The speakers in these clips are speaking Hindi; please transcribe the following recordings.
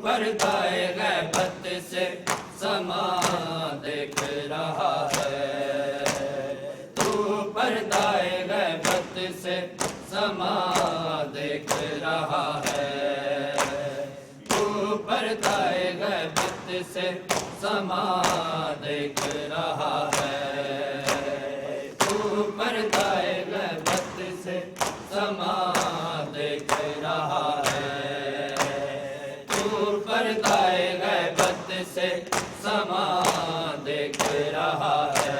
पर्दाए गैबत से समा देख रहा है। तू पर्दाए गैबत से समा देख रहा है। तू पर्दाए गैबत से समा देख रहा है। तू पर्दाए गैबत से समा देख रहा है। तू पर्दाए गैबत से समा देख रहा है।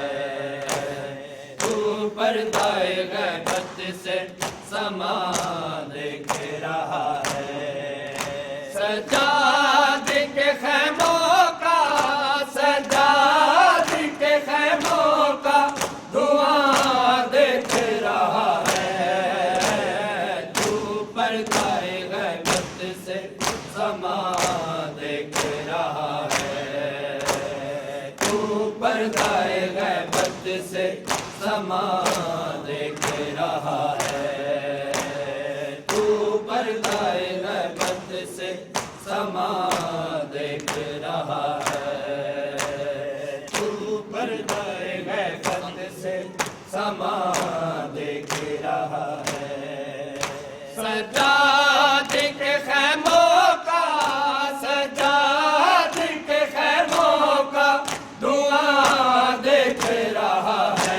तू पर्दाए गैबत से समा देख रहा है। सजाद के खैमों का, सजाद के खैमों का धुआं देख रहा है। तू पर्दाए गैबत से समा देख रहा है। तू पर्दाए गैबत से समा देख रहा है। तू पर्दाए गैबत से समा देख रहा है। तू पर्दाए गैबत से समा देख रहा है। सजाद के खैमों का, सजाद के खैमों का धुआं देख रहा है।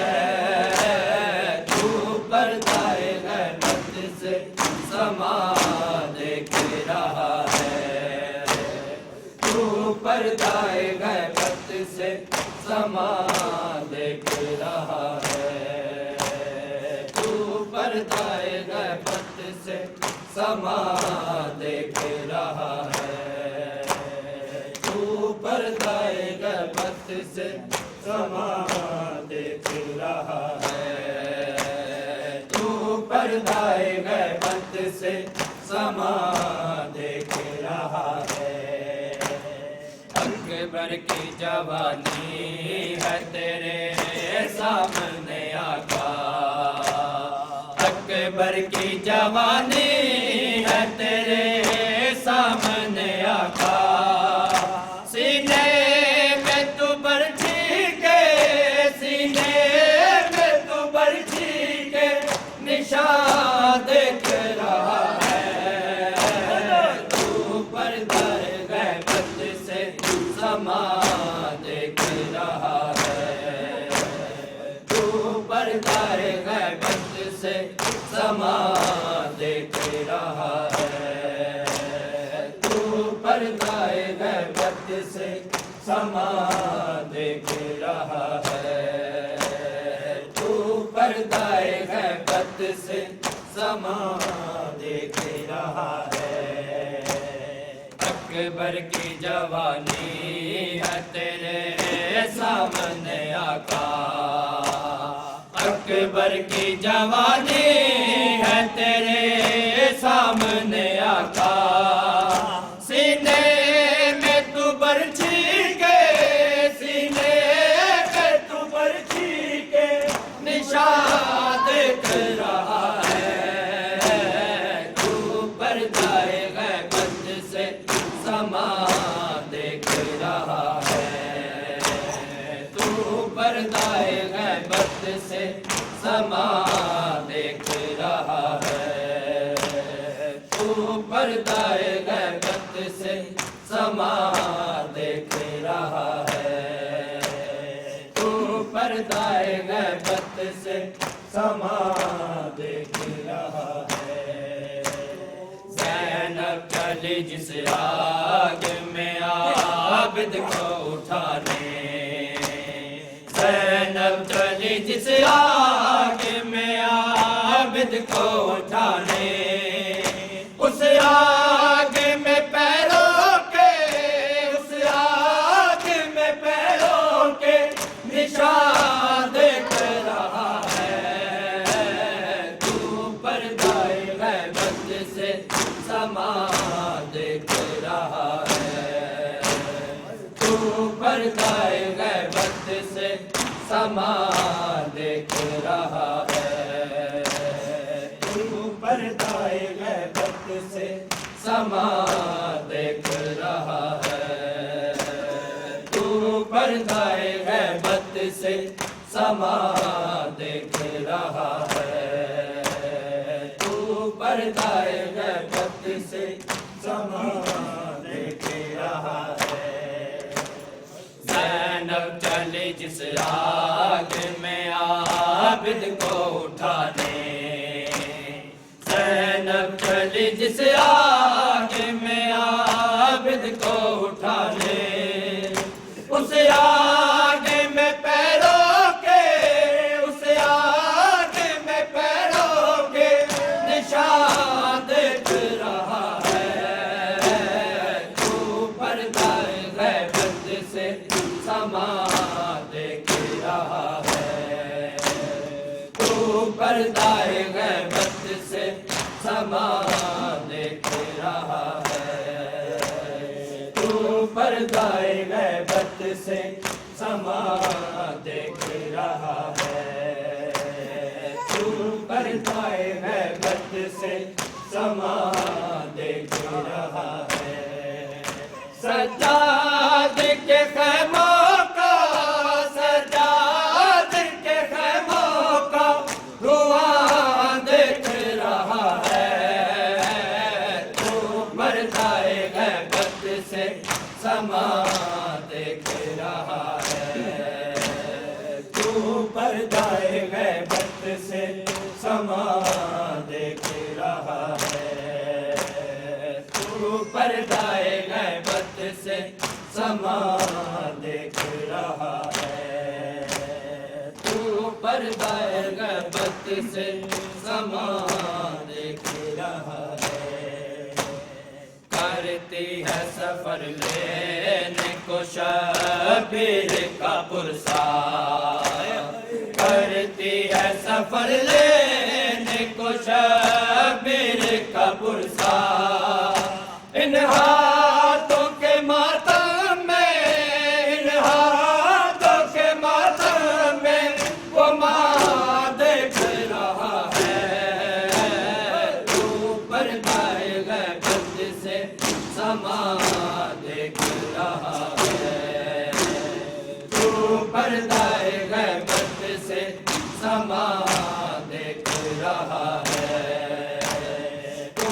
तू पर्दाए गैबत से समा देख रहा है। तू पर्दाए गैबत से समा देख रहा है। तू पर्दाए गैबत से समा देख रहा है। तू पर्दाए गैबत से समा देख रहा है। तू पर्दाए गैबत से समा देख रहा है। अकबर की जवानी है तेरे सामने आका। अकबर की जवानी है तेरे सामने आका। सीने में तू बरछी के, सीने में तू बरछी के निशान देख रहा है। तू पर्दाए गैबत से समा देख रहा है। तू पर्दाए गैबत से समा देख रहा है। तू पर्दाए गैबत से समा देख रहा है। तू पर्दाए गैबत से समा देख रहा है। अकबर की जवानी है तेरे सामने आका। अकबर की जवानी है तेरे सामने आका। सीने में तू बरछी के, सीने में तू बरछी के निशान देख रहा है। तू पर्दाए गैबत से समा देख रहा है। तू पर्दाए गैबत से समा देख रहा है। तू पर्दाए गैबत से समा देख रहा है। तू पर्दाए गैबत से समा देख रहा है। ज़ैनब चली जिस आग में आबिद को उठाने। ज़ैनब चली जिस आग में आबिद को उठाने। उस आग में पैरों के, उस आग में पैरों के निशान देख रहा है। तू पर्दाए गैबत से समा देख रहा है। तू पर्दाए गैबत से समा देख रहा है। तू पर्दाए गैबत से समा देख पर्दाए गैबत से समा देख रहा है, तू पर्दाए गैबत से समा देख रहा है। ज़ैनब चली जिस आग में आबिद को उठाने, ज़ैनब चली जिस आग में आबिद को उठाने, उस आग में पैरों के, उस आग में पैरों के निशान देख रहा है, तू पर्दाए गैबत से समा देख रहा है, तू पर्दाए गैबत से समा देख रहा है, तू पर्दाए गैबत से समा देख रहा है, तू पर्दाए गैबत से समा देख रहा है। सज्जाद के खैमों का, सज्जाद के खैमों का धुआं देख रहा है, तू पर्दाए गैबत से समा देख रहा है, तू पर्दाए गैबत से समा देख रहा है, तू पर्दाए गैबत से समा देख रहा है, तू पर्दाए गैबत से समा देख रहा है। करती है सफर लेने को शबीर का पुरसा, करती है सफर लेने को शबीर का पुरसा, इन हाथों के मातम में, इन हाथों के मातम में वो माँ देख रहा है, तू पर्दाए गैबत से समा देख रहा है, तू पर्दाए गैबत से समा देख रहा है, तू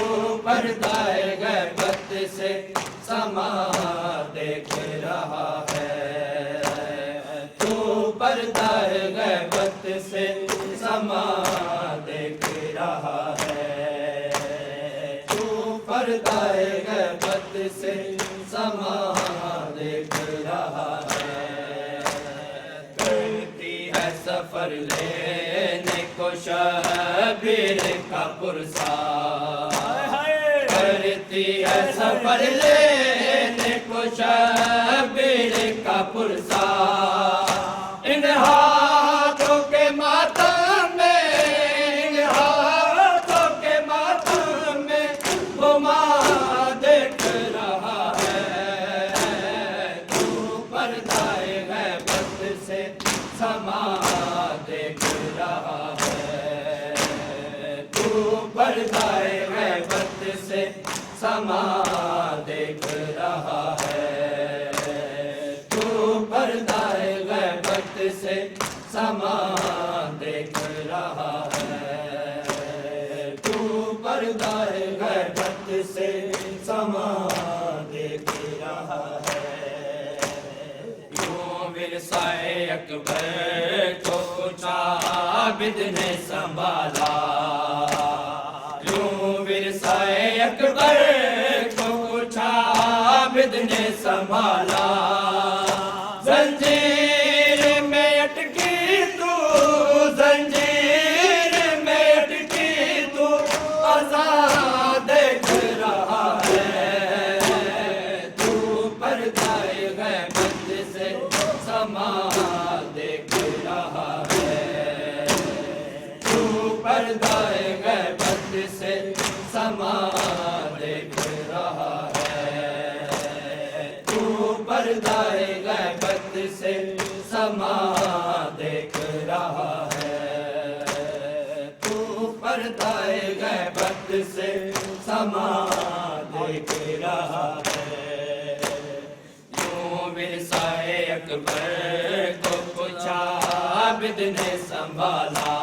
पर्दाए गैबत से समा देख रहा है, तू पर्दाए गैबत से समा देख रहा है, तू पर्दाए गैबत से समा देख रहा है। करती है सफर लेने को शबीर का पुरसा, करती है सफर लेने को शबीर का पुरसा, इन हाथों के मातम में, इन हाथों के मातम में वो माँ देख रहा है, तू पर्दाए गैबत से समा देख रहा है, तू पर्दाए गैबत से समा देख रहा है, तू पर्दाए गैबत से समा देख रहा है, तू पर्दाए गैबत से समा देख रहा है। यूं विरसाए अकबर को कुछ आबिद ने संभाला, यूं विरसाए अकबर को कुछ आबिद ने संभाला, जंजीर में अटकी तू, जंजीर में अटकी तू आजाद देख रहा है, तू पर्दाए गैबत से समा देख रहा है, तू पर्दाए गैबत से समा देख रहा है, तू पर्दाए गैबत से समा देख रहा है, तू पर्दाए गैबत से समा देख रहा है। यूं विरसाए अकबर को पूछा आबिद ने संभाला,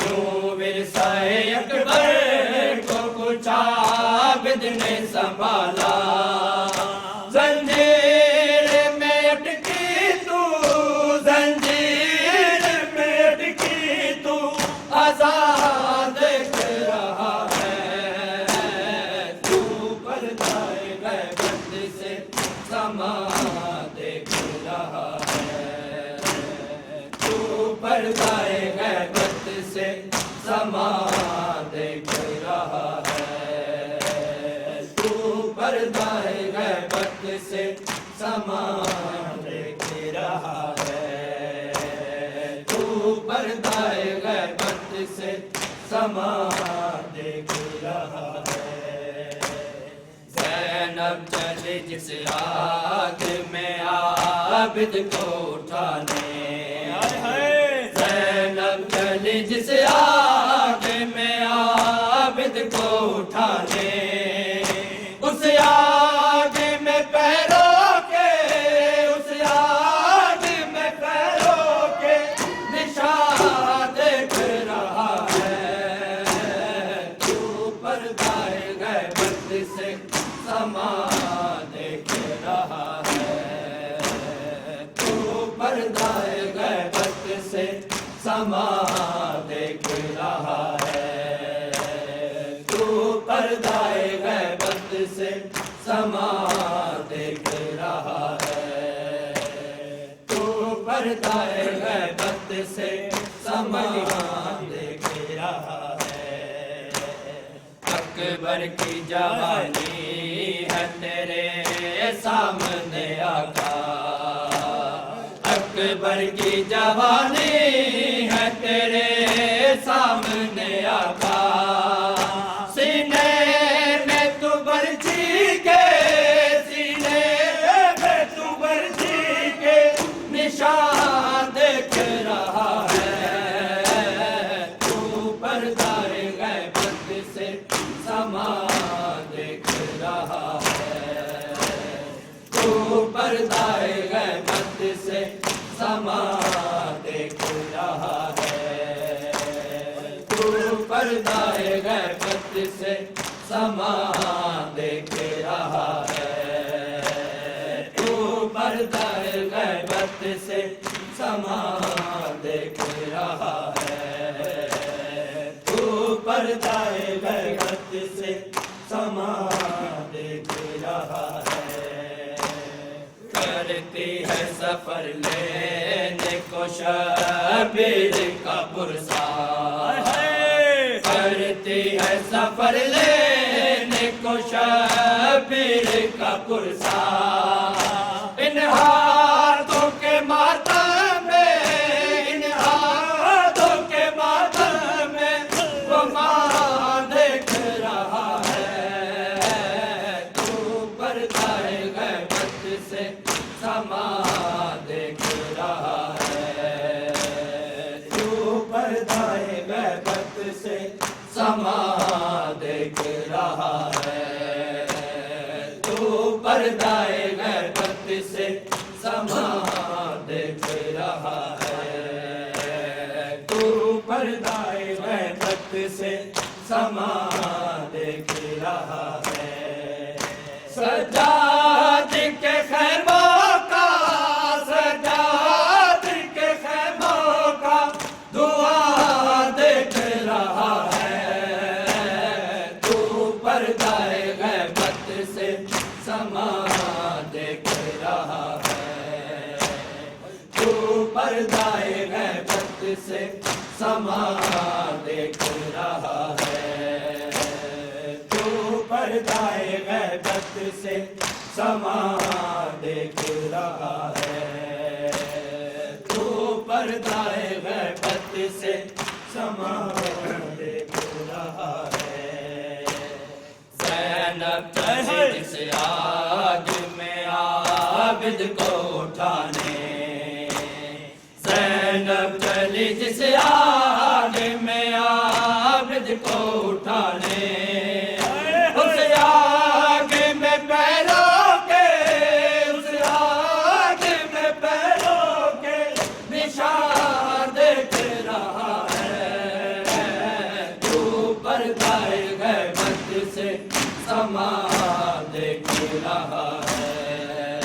यूं विरसाए अकबर को पूछा आबिद ने संभाला। जंजीर में अटकी तू, जंजीर में अटकी तू, आजाद देख रहा है, तू पर्दाए गैबत से समा देख रहा है, तू पर्दाए गैबत से समा देख रहा है, तू पर्दाए गैबत से समा देख रहा है, तू पर्दाए गैबत से समा देख रहा है। ज़ैनब चली जिस आग में आबिद को उठाने, ज़ैनब चली जिस आग में आबिद को उठाने, उस आग में पैरों के, उस आग में पैरों के निशान देख रहा है, तू पर्दाए गैबत से समा देख रहा है, तू पर्दाए गैबत से समा देख रहा है, तू पर्दाए गैबत से समा देख रहा है, तू पर्दाए गैबत से समा देख रहा है। अकबर की जवानी है तेरे सामने आका, अकबर की जवानी है तेरे सामने आका, सीने में तू बरछी के, सीने में तू बरछी के निशान देख रहा है, तू पर्दाए गैबत से समा देख रहा है, तू पर्दाए गैबत से समा देख रहा है, तू पर्दाए गैबत से समा देख रहा है, तू पर्दाए गैबत से समा देख रहा है, तू पर्दाए गैबत से समा देख रहा है। करती है सफर लेने को शबीर का पुरसा, करती है सफर लेने को शबीर का पुरसा, इन हाथों के मातम में, इन हाथों के मातम में वो माँ देख रहा है, तू पर्दाए गैबत से समा देख रहा है, तू पर्दाए गैबत से समा देख रहा है, तू पर्दाए गैबत से समा देख रहा है, तू पर्दाए गैबत से समा देख रहा है। सजाद के खैमों का, सजाद के खैमों का दुआ देख रहा है, तू पर्दाए गैबत से समा देख रहा है, तू पर्दाए गैबत से समा देख रहा है, तू पर्दाए गैबत से समा देख रहा है, तू पर्दाए गैबत से समा देख रहा है। ज़ैनब चली जिस आग में आबिद को उठाने, ज़ैनब चली जिस आग में आबिद को उठाने, उस आग में पैरों के, उस आग समा देख रहा है।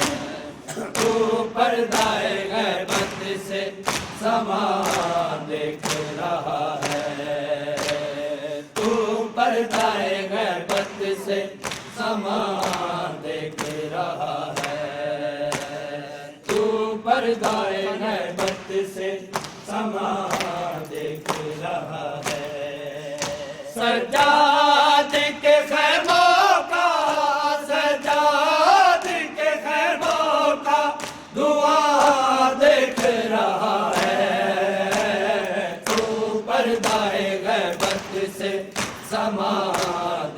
तू पर्दाए गैबत से समा देख रहा है। तू पर्दाए गैबत से समा देख रहा है। तू पर्दाए गैबत से समा देख रहा है। सजाद के खैमों का, सजाद के खैमों का धुआं देख रहा है। तू पर्दाए गैबत से समा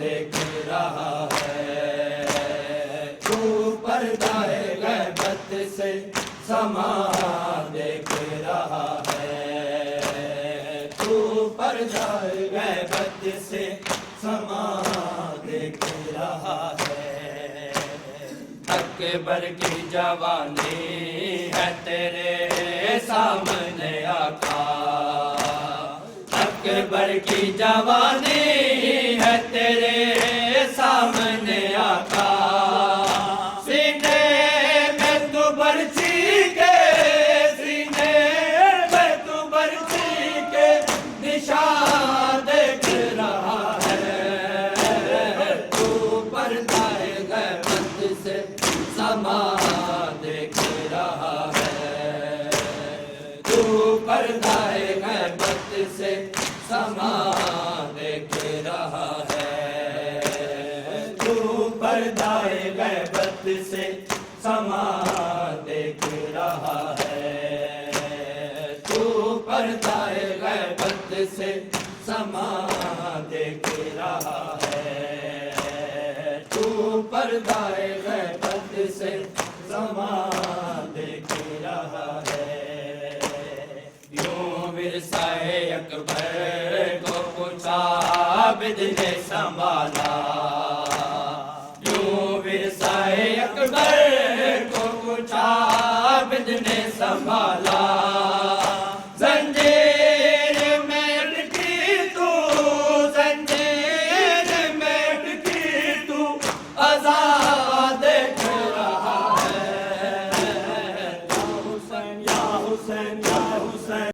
देख रहा है। तू पर्दाए गैबत से समा देख रहा है। तू पर्दाए गैबत से समा देख रहा है। अकबर की जवानी है तेरे सामने आका। अकबर की जवानी है तेरे सामने आका। सीने में तू बरछी के, सीने में तू बरछी के निशान देख रहा है। तू पर्दाए गैबत से समा देख रहा है। तू पर्दाए गैबत से समा देख रहा है। तू पर्दाए गैबत से समा देख रहा है। तू पर्दाए गैबत से समा देख रहा है। तू पर्दाए गैबत से समा देख रहा है। यूं विरसाए अकबर को कुछ आबिद ने संभाला। यूं विरसाए अकबर को कुछ आबिद ने संभाला।